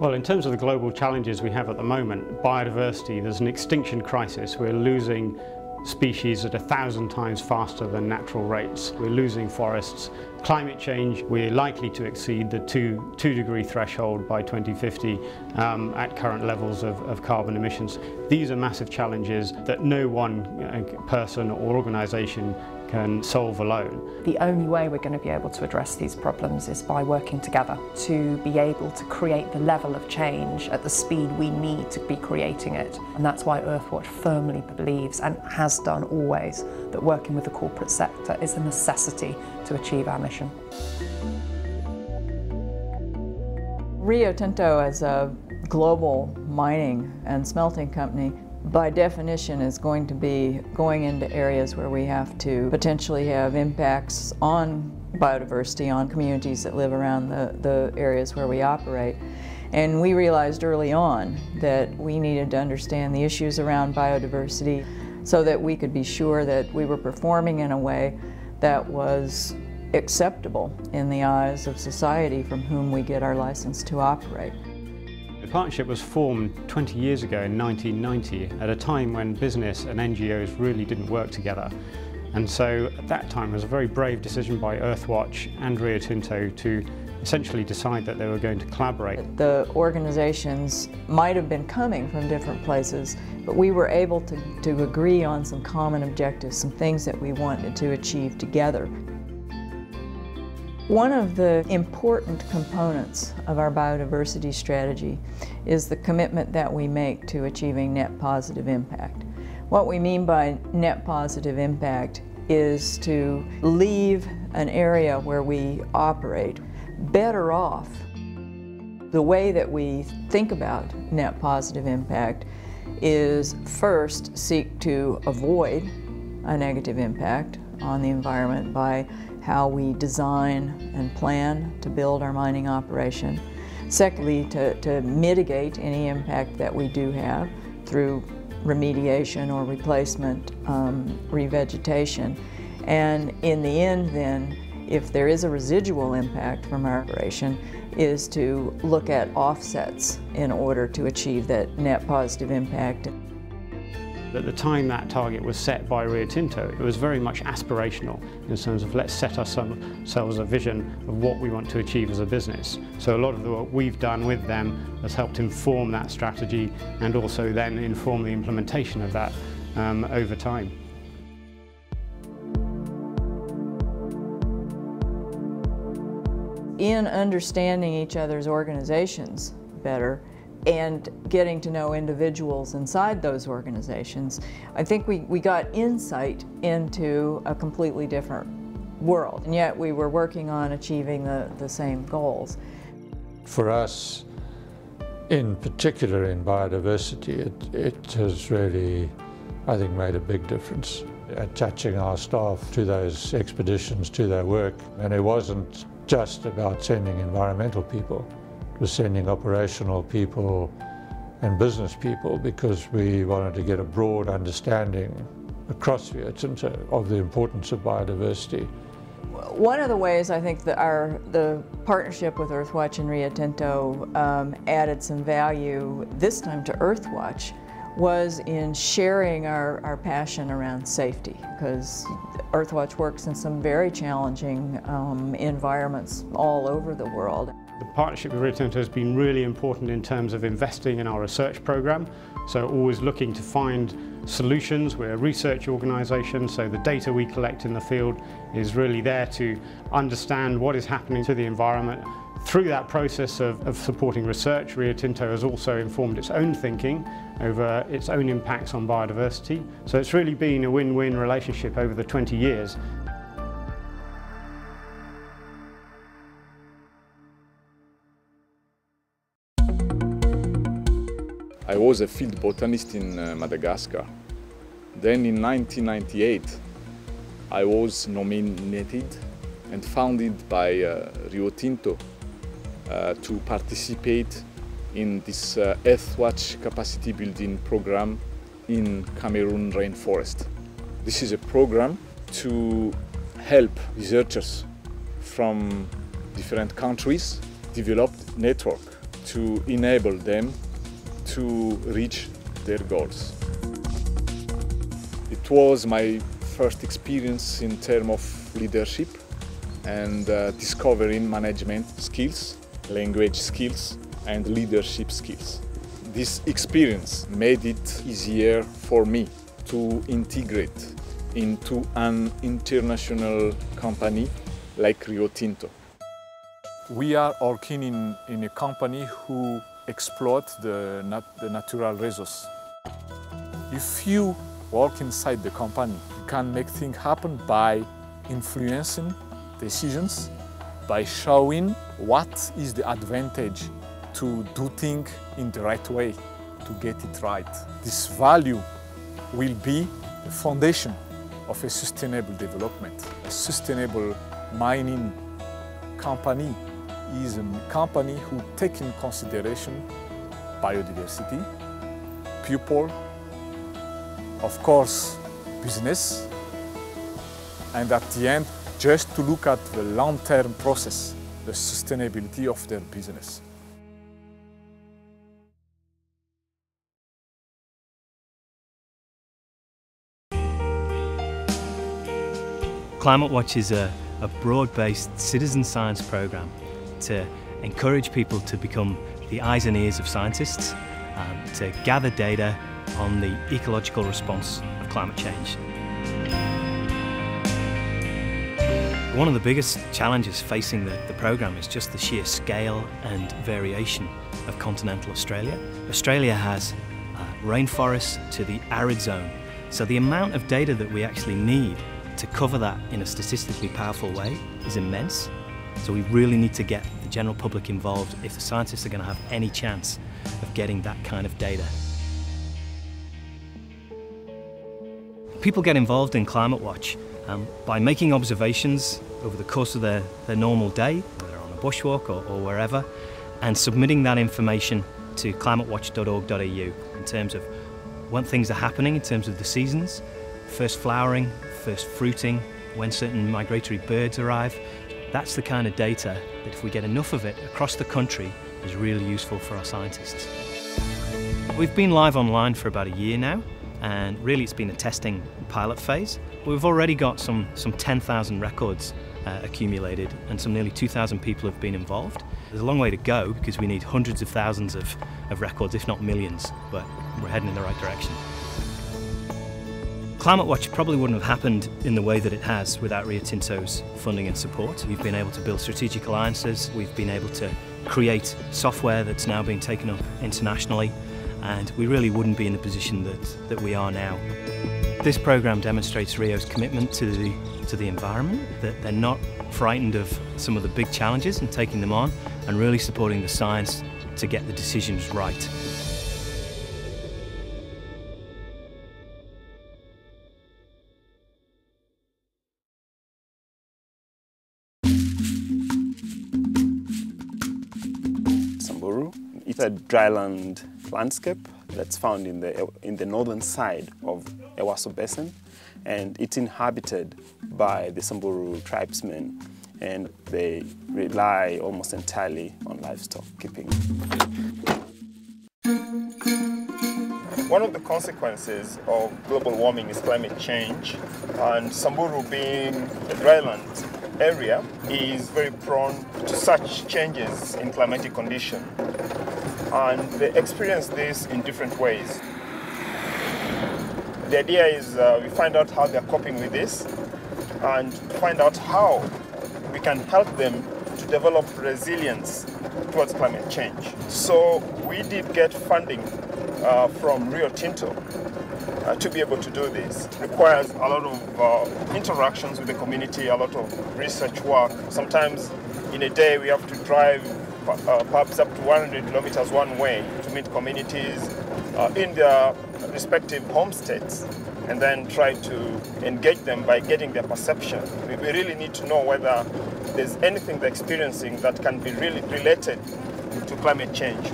Well, in terms of the global challenges we have at the moment, biodiversity, there's an extinction crisis. We're losing species at 1,000 times faster than natural rates. We're losing forests. Climate change, we're likely to exceed the 2-degree threshold by 2050 at current levels of carbon emissions. These are massive challenges that no one person or organisation can solve alone. The only way we're going to be able to address these problems is by working together to be able to create the level of change at the speed we need to be creating it. And that's why Earthwatch firmly believes, and has done always, that working with the corporate sector is a necessity to achieve our mission. Rio Tinto, as a global mining and smelting company, by definition is going to be going into areas where we have to potentially have impacts on biodiversity, on communities that live around the areas where we operate. And we realized early on that we needed to understand the issues around biodiversity so that we could be sure that we were performing in a way that was acceptable in the eyes of society from whom we get our license to operate. The partnership was formed 20 years ago in 1990 at a time when business and NGOs really didn't work together. And so at that time it was a very brave decision by Earthwatch and Rio Tinto to essentially decide that they were going to collaborate. The organizations might have been coming from different places, but we were able to agree on some common objectives, some things that we wanted to achieve together. One of the important components of our biodiversity strategy is the commitment that we make to achieving net positive impact. What we mean by net positive impact is to leave an area where we operate better off. The way that we think about net positive impact is first seek to avoid a negative impact on the environment by how we design and plan to build our mining operation. Secondly, to mitigate any impact that we do have through remediation or replacement, revegetation. And in the end then, if there is a residual impact from our operation, is to look at offsets in order to achieve that net positive impact. At the time that target was set by Rio Tinto, it was very much aspirational in terms of let's set ourselves a vision of what we want to achieve as a business. So a lot of the work we've done with them has helped inform that strategy and also then inform the implementation of that over time. In understanding each other's organizations better, and getting to know individuals inside those organizations, I think we got insight into a completely different world, and yet we were working on achieving the same goals. For us, in particular in biodiversity, it has really, I think, made a big difference. Attaching our staff to those expeditions, to their work, and it wasn't just about sending environmental people. It was sending operational people and business people because we wanted to get a broad understanding across Rio Tinto of the importance of biodiversity. One of the ways I think that the partnership with Earthwatch and Rio Tinto added some value this time to Earthwatch was in sharing our passion around safety, because Earthwatch works in some very challenging environments all over the world. The partnership with Rio Tinto has been really important in terms of investing in our research program, so always looking to find solutions. We're a research organisation, so the data we collect in the field is really there to understand what is happening to the environment. Through that process of supporting research, Rio Tinto has also informed its own thinking over its own impacts on biodiversity. So it's really been a win-win relationship over the 20 years. I was a field botanist in Madagascar. Then in 1998, I was nominated and founded by Rio Tinto to participate in this Earthwatch capacity building program in Cameroon rainforest. This is a program to help researchers from different countries develop network to enable them to reach their goals. It was my first experience in terms of leadership and discovering management skills, language skills, and leadership skills. This experience made it easier for me to integrate into an international company like Rio Tinto. We are working in a company who exploits the natural resource. If you work inside the company, you can make things happen by influencing decisions, by showing what is the advantage to do things in the right way, to get it right. This value will be the foundation of a sustainable development. A sustainable mining company is a company who takes in consideration biodiversity, people, of course, business, and at the end, just to look at the long-term process, the sustainability of their business. Climate Watch is a broad-based citizen science program to encourage people to become the eyes and ears of scientists, to gather data on the ecological response of climate change. One of the biggest challenges facing the program is just the sheer scale and variation of continental Australia. Australia has rainforests to the arid zone, so the amount of data that we actually need to cover that in a statistically powerful way is immense. So we really need to get the general public involved if the scientists are going to have any chance of getting that kind of data. People get involved in Climate Watch by making observations over the course of their normal day, whether on a bushwalk or wherever, and submitting that information to climatewatch.org.au in terms of when things are happening, in terms of the seasons, first flowering, first fruiting, when certain migratory birds arrive. That's the kind of data that if we get enough of it across the country is really useful for our scientists. We've been live online for about a year now, and really it's been a testing pilot phase. We've already got some 10,000 records accumulated, and some nearly 2,000 people have been involved. There's a long way to go because we need hundreds of thousands of records, if not millions, but we're heading in the right direction. Climate Watch probably wouldn't have happened in the way that it has without Rio Tinto's funding and support. We've been able to build strategic alliances, we've been able to create software that's now being taken up internationally, and we really wouldn't be in the position that we are now. This programme demonstrates Rio's commitment to the environment, that they're not frightened of some of the big challenges and taking them on, and really supporting the science to get the decisions right. It's a dryland landscape that's found in the northern side of Ewaso Basin, and it's inhabited by the Samburu tribesmen, and they rely almost entirely on livestock keeping. One of the consequences of global warming is climate change, and Samburu being a dryland area is very prone to such changes in climatic condition. And they experience this in different ways. The idea is we find out how they're coping with this and find out how we can help them to develop resilience towards climate change. So we did get funding from Rio Tinto to be able to do this. It requires a lot of interactions with the community, a lot of research work. Sometimes in a day we have to drive perhaps up to 100 kilometers one way to meet communities in their respective homesteads, and then try to engage them by getting their perception. We really need to know whether there's anything they're experiencing that can be really related to climate change.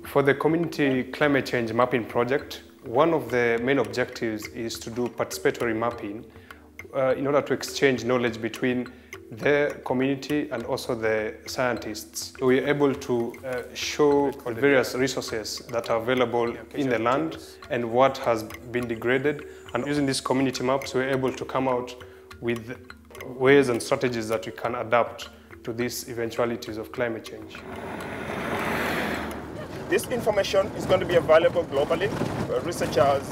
For the Community Climate Change Mapping Project, one of the main objectives is to do participatory mapping in order to exchange knowledge between the community and also the scientists. We are able to show the various resources that are available in the land and what has been degraded. And using these community maps, we're able to come out with ways and strategies that we can adapt to these eventualities of climate change. This information is going to be available globally. Researchers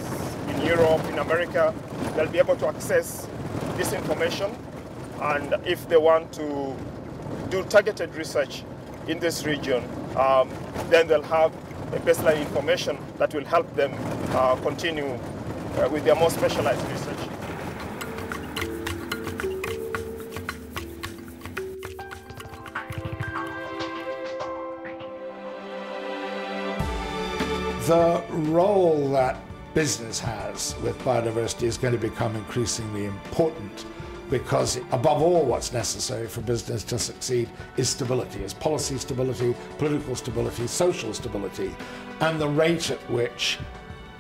in Europe, in America, they'll be able to access this information. And if they want to do targeted research in this region, then they'll have a baseline information that will help them continue with their more specialized research. The role that business has with biodiversity is going to become increasingly important, because above all what's necessary for business to succeed is stability, is policy stability, political stability, social stability, and the rate at which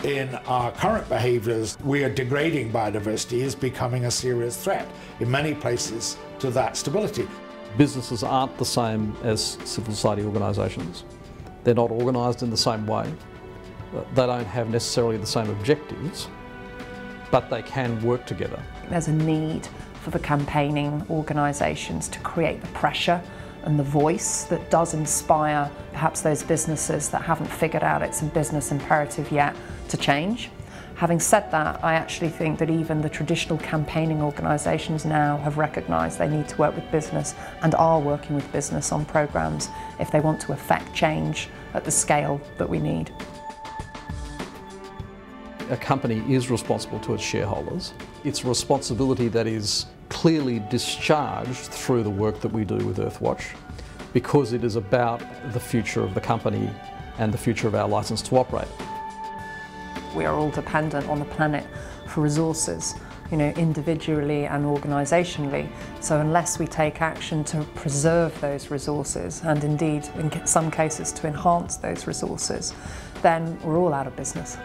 in our current behaviours we are degrading biodiversity is becoming a serious threat in many places to that stability. Businesses aren't the same as civil society organisations. They're not organised in the same way. They don't have necessarily the same objectives, but they can work together. There's a need for the campaigning organisations to create the pressure and the voice that does inspire perhaps those businesses that haven't figured out it's a business imperative yet to change. Having said that, I actually think that even the traditional campaigning organisations now have recognised they need to work with business and are working with business on programmes if they want to affect change at the scale that we need. A company is responsible to its shareholders. It's a responsibility that is clearly discharged through the work that we do with Earthwatch, because it is about the future of the company and the future of our licence to operate. We are all dependent on the planet for resources, individually and organisationally. So unless we take action to preserve those resources, and indeed in some cases to enhance those resources, then we're all out of business.